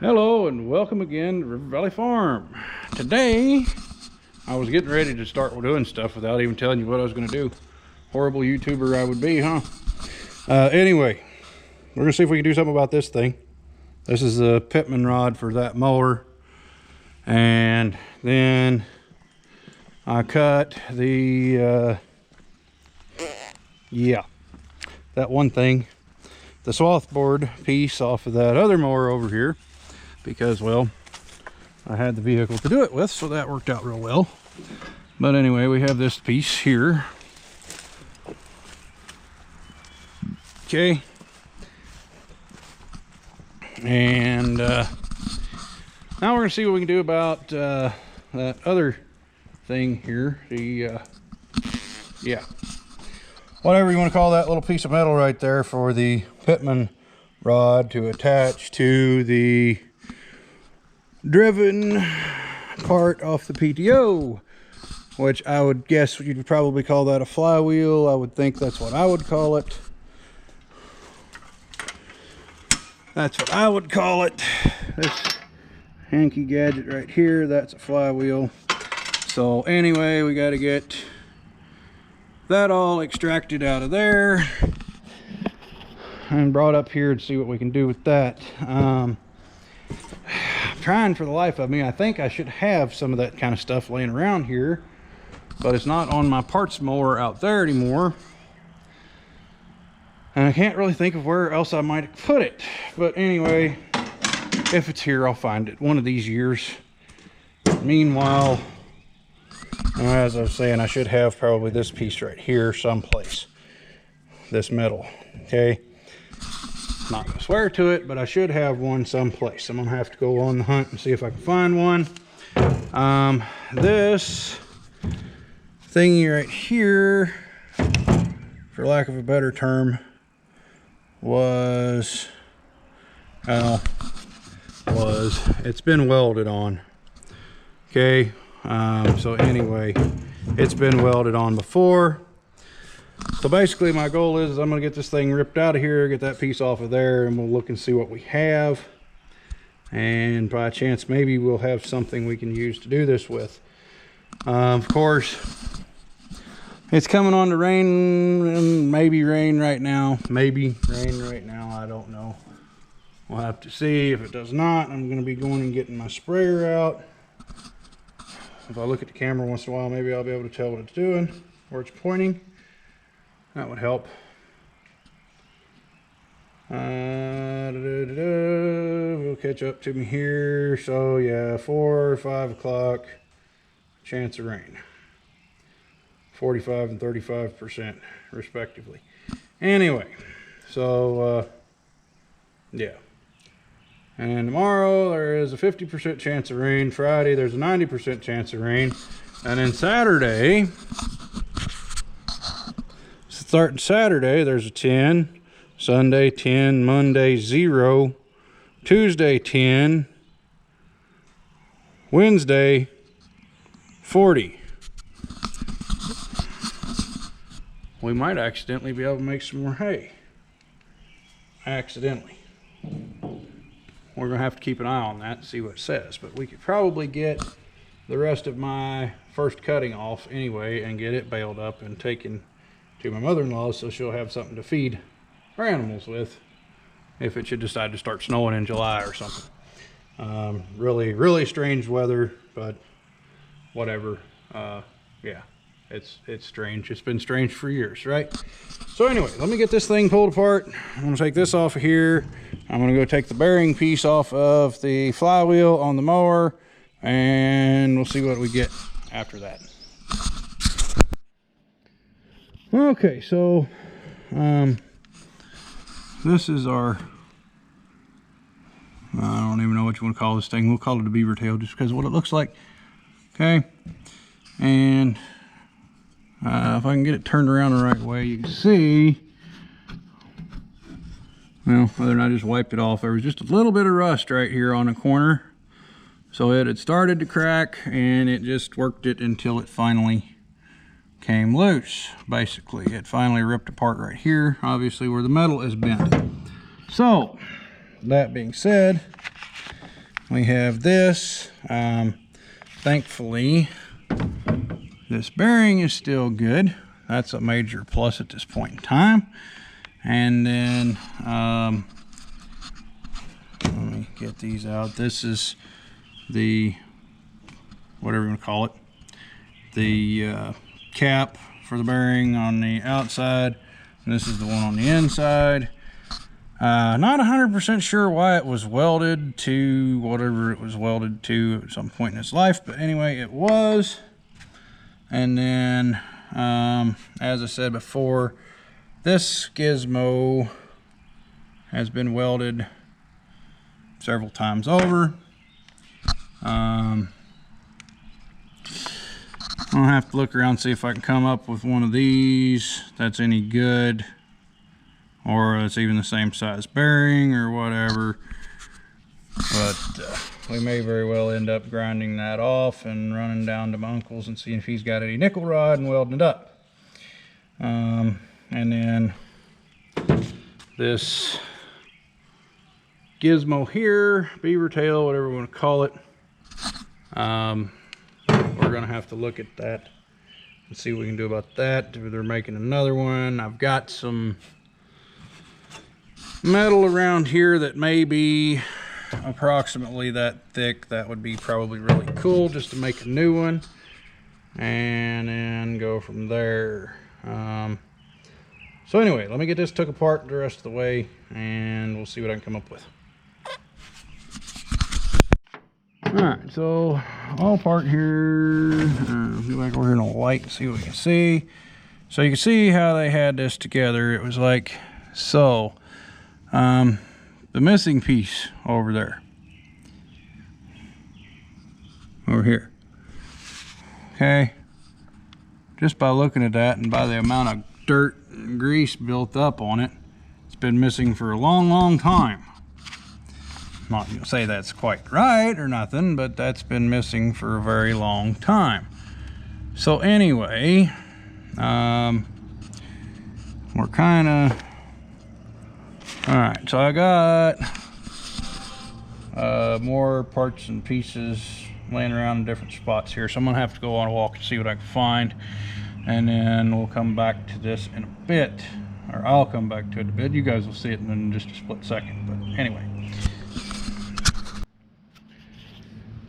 Hello and welcome again to River Valley Farm. Today I was getting ready to start doing stuff without even telling you what I was going to do. Horrible YouTuber I would be, huh? Anyway, we're gonna see if we can do something about this thing. This is a pitman rod for that mower, and then I cut the that one thing, the swath board piece off of that other mower over here, because, well, I had the vehicle to do it with, so that worked out real well. But anyway, we have this piece here. Okay. And now we're going to see what we can do about that other thing here. The, whatever you want to call that little piece of metal right there for the pitman rod to attach to the driven part off the PTO, which I would guess you'd probably call that a flywheel. I would think that's what I would call it. That's what I would call it. This hanky gadget right here, that's a flywheel. So anyway, we got to get that all extracted out of there and brought up here to see what we can do with that. Trying for the life of me, I think I should have some of that kind of stuff laying around here, but it's not on my parts mower out there anymore, and I can't really think of where else I might put it. But anyway, if it's here, I'll find it one of these years. Meanwhile, as I was saying, I should have probably this piece right here someplace, this metal. Okay, not gonna swear to it, but I should have one someplace. I'm gonna have to go on the hunt and see if I can find one. This thingy right here, for lack of a better term, it's been welded on. Okay, so anyway, it's been welded on before. So basically my goal is I'm going to get this thing ripped out of here, get that piece off of there, and we'll look and see what we have. And by chance, maybe we'll have something we can use to do this with. Of course, it's coming on to rain, maybe rain right now. Maybe rain right now, I don't know. We'll have to see. If it does not, I'm going to be going and getting my sprayer out. If I look at the camera once in a while, maybe I'll be able to tell what it's doing, where it's pointing. That would help. Will catch up to me here. So yeah, 4 or 5 o'clock, chance of rain. 45 and 35% respectively. Anyway, so yeah. And tomorrow there is a 50% chance of rain. Friday there's a 90% chance of rain. And then Saturday, starting Saturday, there's a 10, Sunday 10, Monday 0, Tuesday 10, Wednesday 40. We might accidentally be able to make some more hay. Accidentally. We're going to have to keep an eye on that and see what it says. But we could probably get the rest of my first cutting off anyway and get it baled up and taken to my mother-in-law, so she'll have something to feed her animals with if it should decide to start snowing in July or something. Really strange weather, but whatever. Yeah, it's strange. It's been strange for years, right? So anyway, let me get this thing pulled apart. I'm gonna take this off of here. I'm gonna go take the bearing piece off of the flywheel on the mower, and we'll see what we get after that. Okay, so this is our, I don't even know what you want to call this thing. We'll call it a beaver tail just because of what it looks like. Okay, and if I can get it turned around the right way, you can see, well, whether or not I just wiped it off, there was just a little bit of rust right here on the corner. So it had started to crack, and it just worked it until it finally came loose. Basically, it finally ripped apart right here, obviously where the metal is bent. So that being said, we have this. Thankfully, this bearing is still good. That's a major plus at this point in time. And then, let me get these out. This is the, whatever you want to call it, the cap for the bearing on the outside. And this is the one on the inside. Not 100% sure why it was welded to whatever it was welded to at some point in its life, but anyway, it was. And then, as I said before, this gizmo has been welded several times over. I'll have to look around and see if I can come up with one of these that's any good, or it's even the same size bearing or whatever. But we may very well end up grinding that off and running down to my uncle's and seeing if he's got any nickel rod and welding it up. And then this gizmo here, beaver tail, whatever we want to call it, we're gonna have to look at that and see what we can do about that. They're making another one. I've got some metal around here that may be approximately that thick. That would be probably really cool just to make a new one, and then go from there. So anyway, let me get this took apart the rest of the way, and we'll see what I can come up with. Alright, so all apart here. Go back over here in the light and see what we can see. So you can see how they had this together. It was like so. The missing piece over there. Over here. Okay. Just by looking at that and by the amount of dirt and grease built up on it, it's been missing for a long, long time. I'm not gonna say that's quite right or nothing, but that's been missing for a very long time. So anyway, we're kind of all right. So I got more parts and pieces laying around in different spots here, so I'm gonna have to go on a walk and see what I can find, and then we'll come back to this in a bit, or I'll come back to it a bit. You guys will see it in just a split second, but anyway.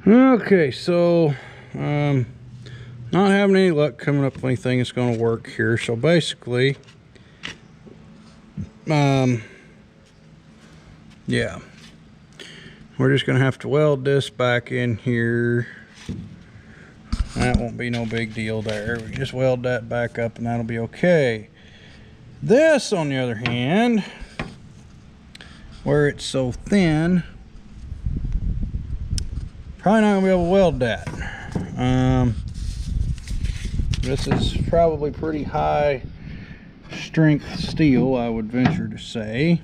Okay, so not having any luck coming up with anything that's going to work here. So basically, yeah, we're just going to have to weld this back in here. That won't be no big deal there. We just weld that back up and that'll be okay. This, on the other hand, where it's so thin, probably not gonna be able to weld that. This is probably pretty high strength steel, I would venture to say.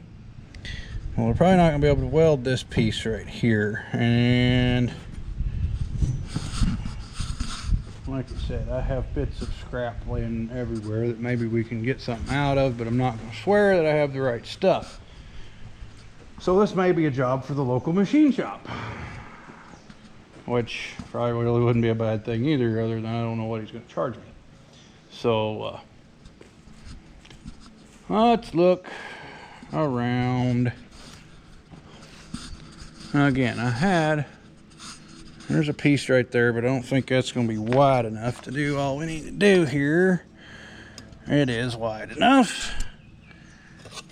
Well, we're probably not gonna be able to weld this piece right here. And like I said, I have bits of scrap laying everywhere that maybe we can get something out of, but I'm not gonna swear that I have the right stuff. So this may be a job for the local machine shop, which probably really wouldn't be a bad thing either, other than I don't know what he's going to charge me. So let's look around. Again, there's a piece right there, but I don't think that's going to be wide enough to do all we need to do here. It is wide enough,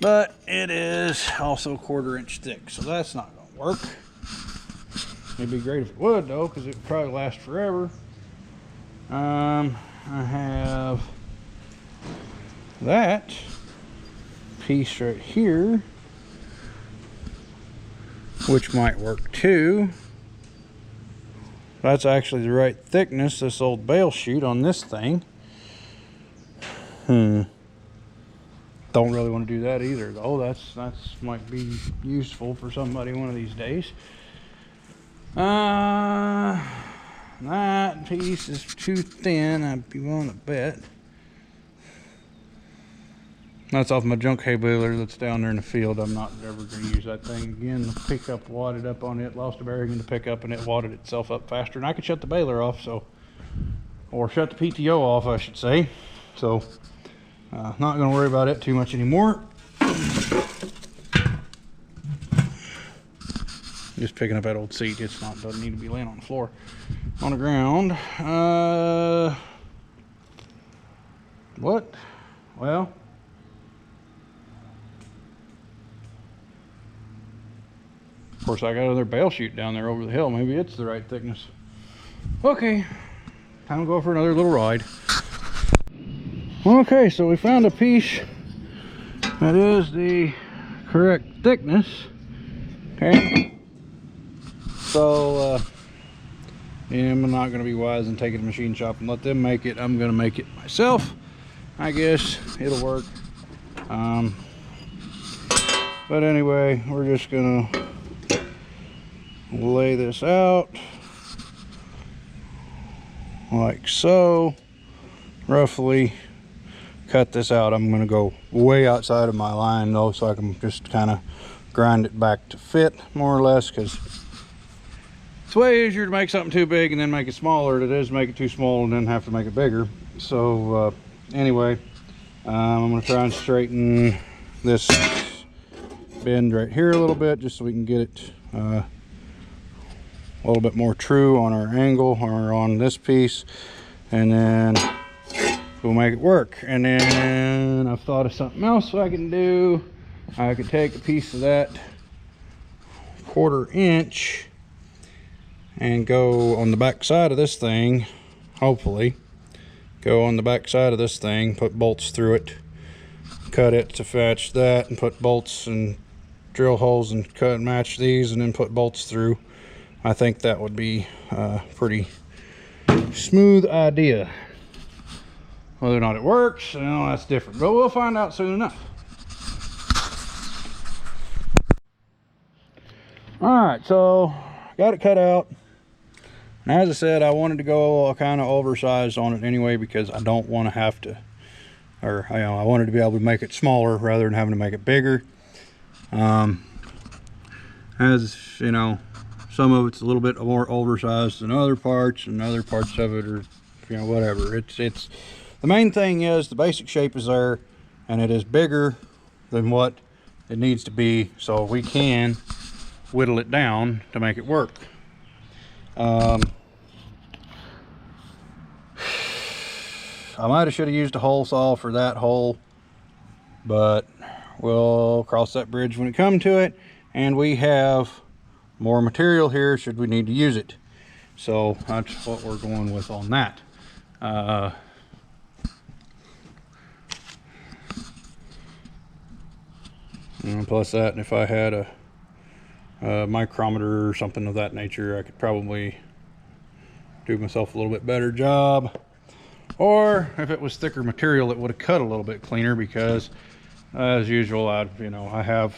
but it is also 1/4 inch thick, so that's not going to work. It'd be great if it would, though, because it would probably last forever. I have that piece right here, which might work too. That's actually the right thickness, this old bale chute on this thing. Don't really want to do that either, though. That's might be useful for somebody one of these days. That piece is too thin, I'd be willing to bet. That's off my junk hay baler that's down there in the field. I'm not ever going to use that thing again. The pickup wadded up on it, lost a bearing in the pickup, and it wadded itself up faster. And I could shut the baler off, so, or shut the PTO off, I should say. So, not going to worry about it too much anymore. Just picking up that old seat. It's not, doesn't need to be laying on the floor, on the ground. What? Well, of course, I got another bale chute down there over the hill. Maybe it's the right thickness. Okay, time to go for another little ride. Okay, so we found a piece that is the correct thickness. Okay, so yeah, I'm not going to be wise and take it to the machine shop and let them make it. I'm going to make it myself. I guess it'll work. But anyway, we're just going to lay this out like so, roughly. Cut this out. I'm going to go way outside of my line though, so I can just kind of grind it back to fit more or less, because it's way easier to make something too big and then make it smaller than it is to make it too small and then have to make it bigger. So anyway, I'm going to try and straighten this bend right here a little bit, just so we can get it a little bit more true on our angle or on this piece, and then we'll make it work. And then I've thought of something else I can do. I could take a piece of that 1/4 inch and go on the back side of this thing, hopefully go on the back side of this thing, put bolts through it, cut it to match that, and put bolts and drill holes and cut and match these, and then put bolts through. I think that would be a pretty smooth idea. Whether or not it works, you know, that's different, but we'll find out soon enough. Alright, so got it cut out. And as I said, I wanted to go kind of oversized on it anyway, because I don't want to have to, or you know, I wanted to be able to make it smaller rather than having to make it bigger. As you know, some of it's a little bit more oversized than other parts, and other parts of it are, you know, whatever. It's the main thing is the basic shape is there, and it is bigger than what it needs to be, so we can whittle it down to make it work. I might have should have used a hole saw for that hole, but we'll cross that bridge when it comes to it, and we have more material here should we need to use it. So that's what we're going with on that. And plus that, and if I had a micrometer or something of that nature, I could probably do myself a little bit better job. Or if it was thicker material, it would have cut a little bit cleaner, because as usual, I have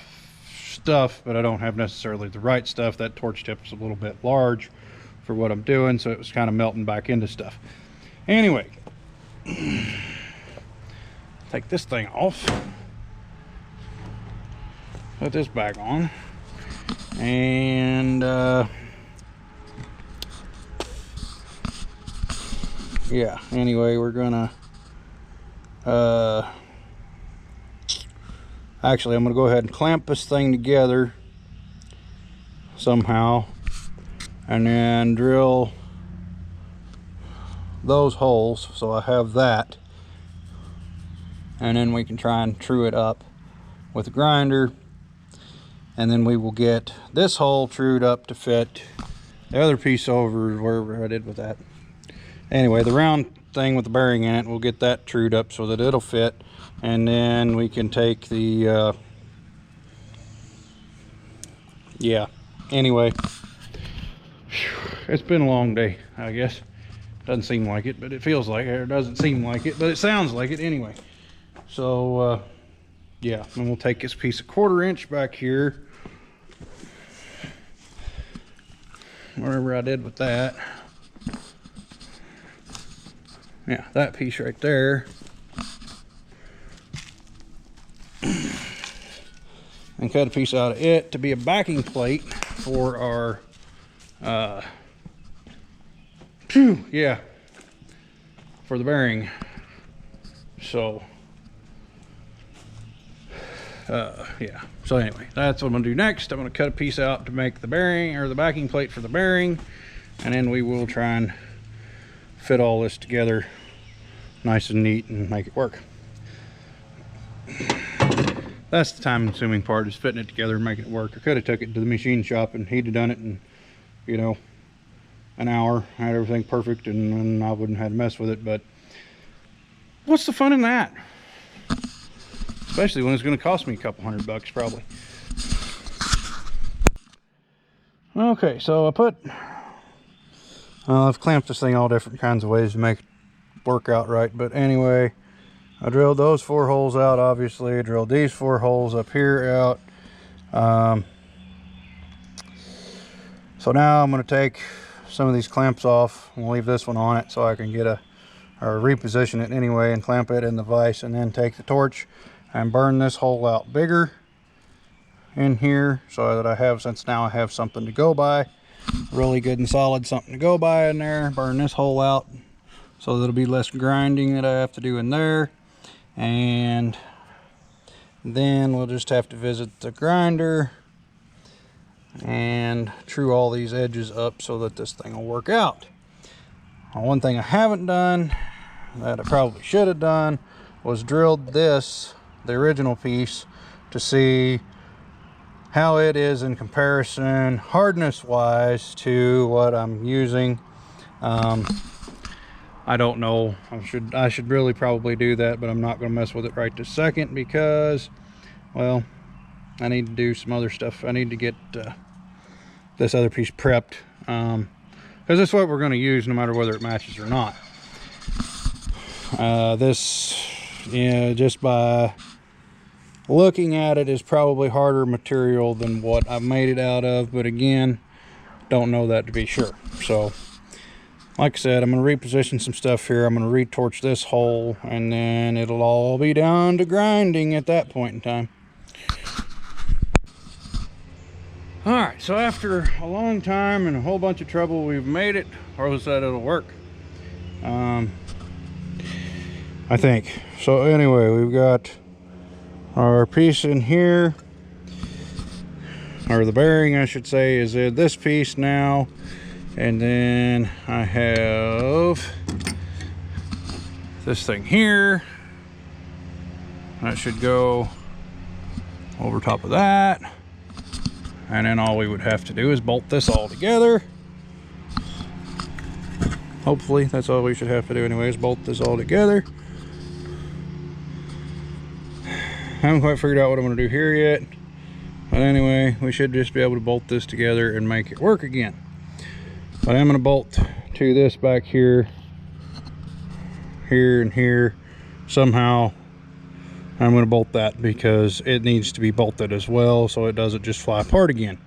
stuff, but I don't have necessarily the right stuff. That torch tip is a little bit large for what I'm doing, so it was kind of melting back into stuff. Anyway, take this thing off, put this back on, and yeah, anyway, we're gonna actually, I'm gonna go ahead and clamp this thing together somehow, and then drill those holes so I have that, and then we can try and true it up with a grinder, and then we will get this hole trued up to fit the other piece over wherever I did with that. Anyway, the round thing with the bearing in it, we'll get that trued up so that it'll fit, and then we can take the yeah, anyway, it's been a long day, I guess. Doesn't seem like it, but it feels like it. Or doesn't seem like it, but it sounds like it anyway. So yeah, and we'll take this piece of 1/4 inch back here, whatever I did with that. Yeah, that piece right there. and cut a piece out of it to be a backing plate for our for the bearing. So yeah, so anyway, that's what I'm gonna do next. I'm gonna cut a piece out to make the bearing, or the backing plate for the bearing, and then we will try and fit all this together nice and neat and make it work. That's the time consuming part, is fitting it together and making it work. I could have took it to the machine shop and he'd have done it in, you know, an hour, had everything perfect, and I wouldn't have had to mess with it. But what's the fun in that? Especially when it's going to cost me a couple $100 probably. Okay, so I've clamped this thing all different kinds of ways to make it work out right. But anyway, I drilled those 4 holes out, obviously. I drilled these 4 holes up here out. So now I'm going to take some of these clamps off and leave this one on it so I can get or reposition it anyway and clamp it in the vise, and then take the torch and burn this hole out bigger in here so that I have, since now I have something to go by, really good and solid something to go by in there. Burn this hole out so there'll be less grinding that I have to do in there, and then we'll just have to visit the grinder and true all these edges up so that this thing will work out. One thing I haven't done that I probably should have done was drilled this, the original piece, to see how it is in comparison hardness wise to what I'm using. I don't know. I should really probably do that, but I'm not going to mess with it right this second because, well, I need to do some other stuff. I need to get this other piece prepped, because that's what we're going to use no matter whether it matches or not. This, yeah, just by looking at it, is probably harder material than what I've made it out of, but again, don't know that to be sure. So like I said, I'm going to reposition some stuff here. I'm going to retorch this hole, and then it'll all be down to grinding at that point in time. Alright, so after a long time and a whole bunch of trouble, we've made it. Rose said it'll work. I think. So anyway, we've got our piece in here, or the bearing I should say, is in this piece now. And then I have this thing here. That should go over top of that. And then all we would have to do is bolt this all together. Hopefully, that's all we should have to do anyway, is bolt this all together. I haven't quite figured out what I'm going to do here yet. But anyway, we should just be able to bolt this together and make it work again. But I'm going to bolt to this back here, here and here. Somehow I'm going to bolt that because it needs to be bolted as well so it doesn't just fly apart again.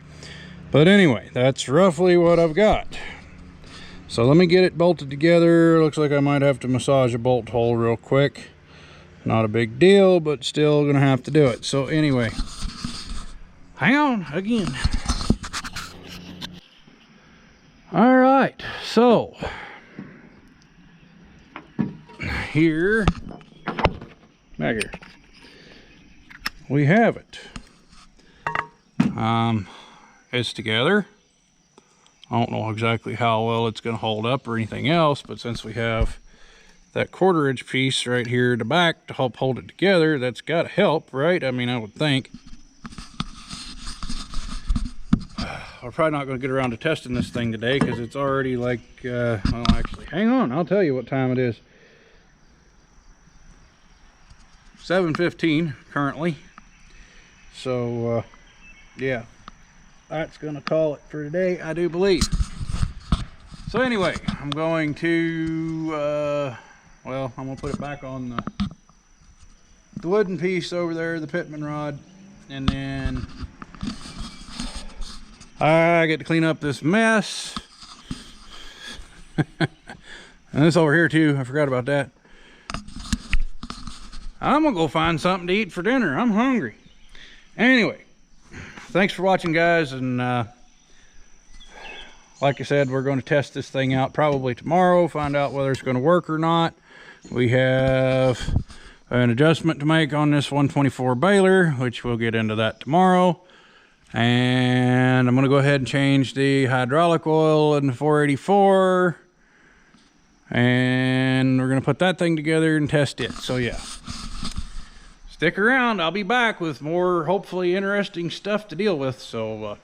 But anyway, that's roughly what I've got. So let me get it bolted together. Looks like I might have to massage a bolt hole real quick. Not a big deal, but still going to have to do it. So anyway, hang on again. All right, so here, back here, we have it. It's together. I don't know exactly how well it's going to hold up or anything else, but since we have that 1/4 inch piece right here at the back to help hold it together, that's got to help, right? I mean, I would think. We're probably not going to get around to testing this thing today because it's already like, well, actually, hang on, I'll tell you what time it is. 7:15 currently. So, yeah, that's going to call it for today, I do believe. So anyway, I'm going to, well, I'm going to put it back on the wooden piece over there, the pitman rod, and then I get to clean up this mess. And this over here too, I forgot about that. I'm gonna go find something to eat for dinner. I'm hungry. Anyway, thanks for watching, guys, and like I said, we're going to test this thing out probably tomorrow, find out whether it's going to work or not. We have an adjustment to make on this 124 baler, which we'll get into that tomorrow. And I'm going to go ahead and change the hydraulic oil in the 484. And we're going to put that thing together and test it. So yeah, stick around. I'll be back with more hopefully interesting stuff to deal with. So